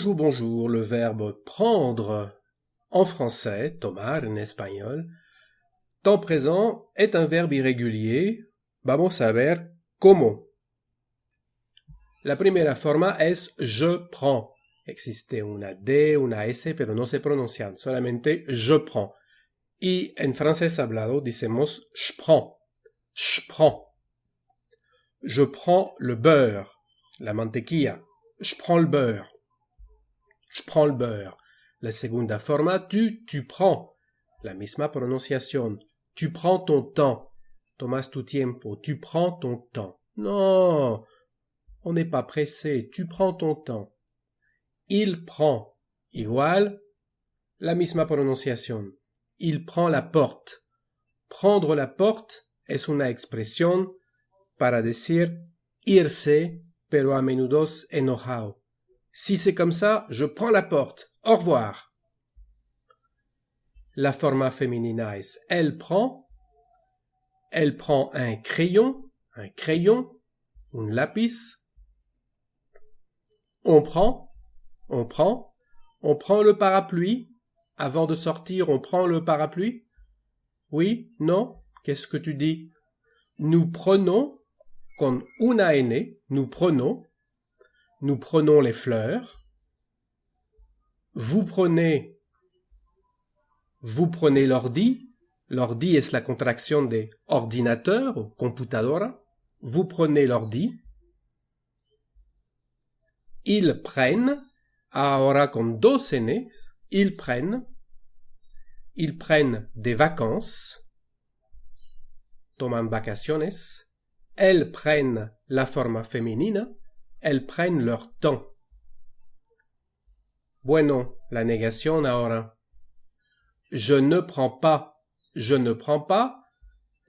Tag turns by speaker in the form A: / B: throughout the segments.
A: Bonjour, bonjour, le verbe prendre en français, tomar en espagnol, temps présent est un verbe irrégulier. Vamos a ver cómo. La primera forma es je prends. Existe una D, una S, pero no se pronuncian, solamente je prends. Y en francés hablado decimos je prends. Je prends. Je prends le beurre, la mantequilla. Je prends le beurre. Je prends le beurre. La segunda forma, tu prends. La misma pronunciación. Tu prends ton temps. Tomas tu tiempo. Tu prends ton temps. Non, on n'est pas pressé. Tu prends ton temps. Il prend. Igual, la misma pronunciación. Il prend la porte. Prendre la porte es una expresión para decir irse, pero a menudo enojado. Si c'est comme ça, je prends la porte. Au revoir. La forma femenina es elle prend. Elle prend un crayon, un lápiz. On prend le parapluie. Avant de sortir, on prend le parapluie. Oui, non, qu'est-ce que tu dis? Nous prenons, con una N, nous prenons les fleurs. Vous prenez l'ordi. L'ordi es la contracción de ordinateur o computadora. Vous prenez l'ordi. Ils prennent, ahora con dos N, ils prennent des vacances. Toman vacaciones. Elles prennent la forma femenina. Elles prennent leur temps. Bueno, la negación ahora. Je ne prends pas.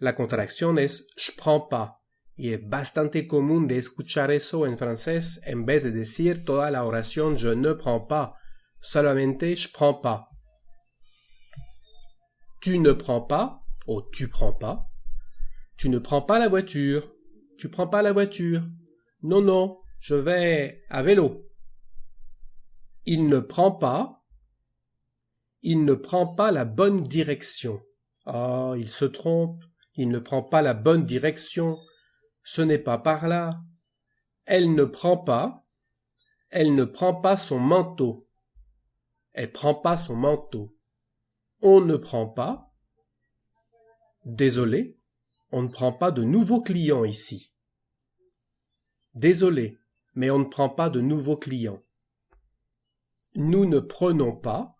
A: La contracción es je prends pas. Y es bastante común de escuchar eso en francés en vez de decir toda la oración je ne prends pas. Solamente je prends pas. Tu ne prends pas, ou tu prends pas. Tu ne prends pas la voiture. Tu prends pas la voiture. Non, je vais à vélo. Il ne prend pas la bonne direction. Ah, il se trompe. Il ne prend pas la bonne direction. Ce n'est pas par là. Elle ne prend pas son manteau. Elle prend pas son manteau. On ne prend pas. Désolé, on ne prend pas de nouveaux clients ici. Désolé, mais on ne prend pas de nouveaux clients. Nous ne prenons pas,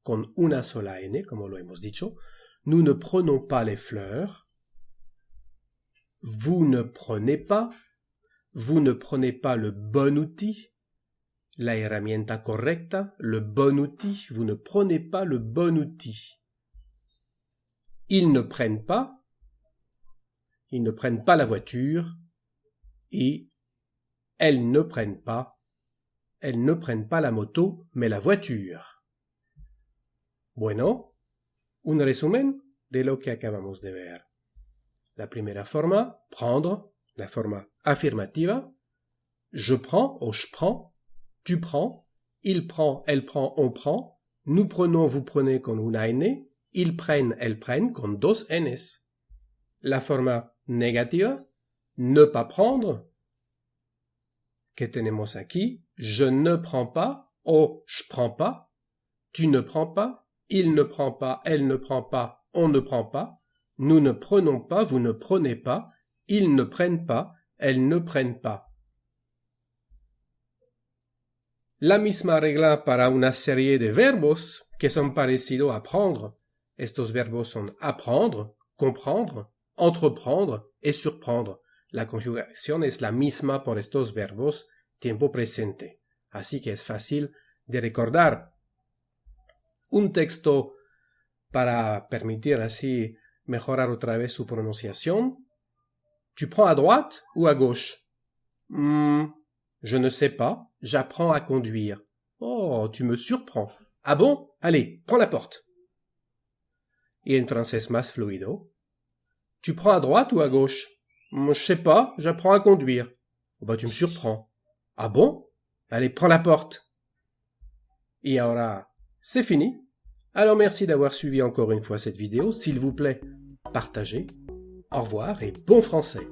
A: con una sola N, como lo hemos dicho, nous ne prenons pas les fleurs. Vous ne prenez pas le bon outil, la herramienta correcta, le bon outil, vous ne prenez pas le bon outil. Ils ne prennent pas la voiture et elles ne prennent pas la moto, mais la voiture. Bueno, un resumen de lo que acabamos de ver. La primera forma, prendre, la forma afirmativa. Je prends ou je prends. Tu prends. Il prend, elle prend, on prend. Nous prenons, vous prenez con una N. Ils prennent, elles prennent con dos Ns. La forma negativa, ne pas prendre. Que tenemos aquí? Je ne prends pas ou je prends pas. Tu ne prends pas. Il ne prend pas, elle ne prend pas, on ne prend pas. Nous ne prenons pas, vous ne prenez pas. Ils ne prennent pas, elles ne prennent pas. La misma regla para una serie de verbos que son parecidos a prendre. Estos verbos son apprendre, comprendre, entreprendre et surprendre. La conjugación es la misma por estos verbos tiempo presente. Así que es fácil de recordar. Un texto para permitir así mejorar otra vez su prononciación. Tu prends à droite ou à gauche? Je ne sais pas, j'apprends à conduire. Oh, tu me surprends. Ah bon? Allez, prends la porte. Y en francés más fluido. Tu prends à droite ou à gauche? Je sais pas, j'apprends à conduire. Oh bah tu me surprends. Ah bon? Allez, prends la porte. y ahora, c'est fini. Alors merci d'avoir suivi encore une fois cette vidéo. S'il vous plaît, partagez. Au revoir et bon français.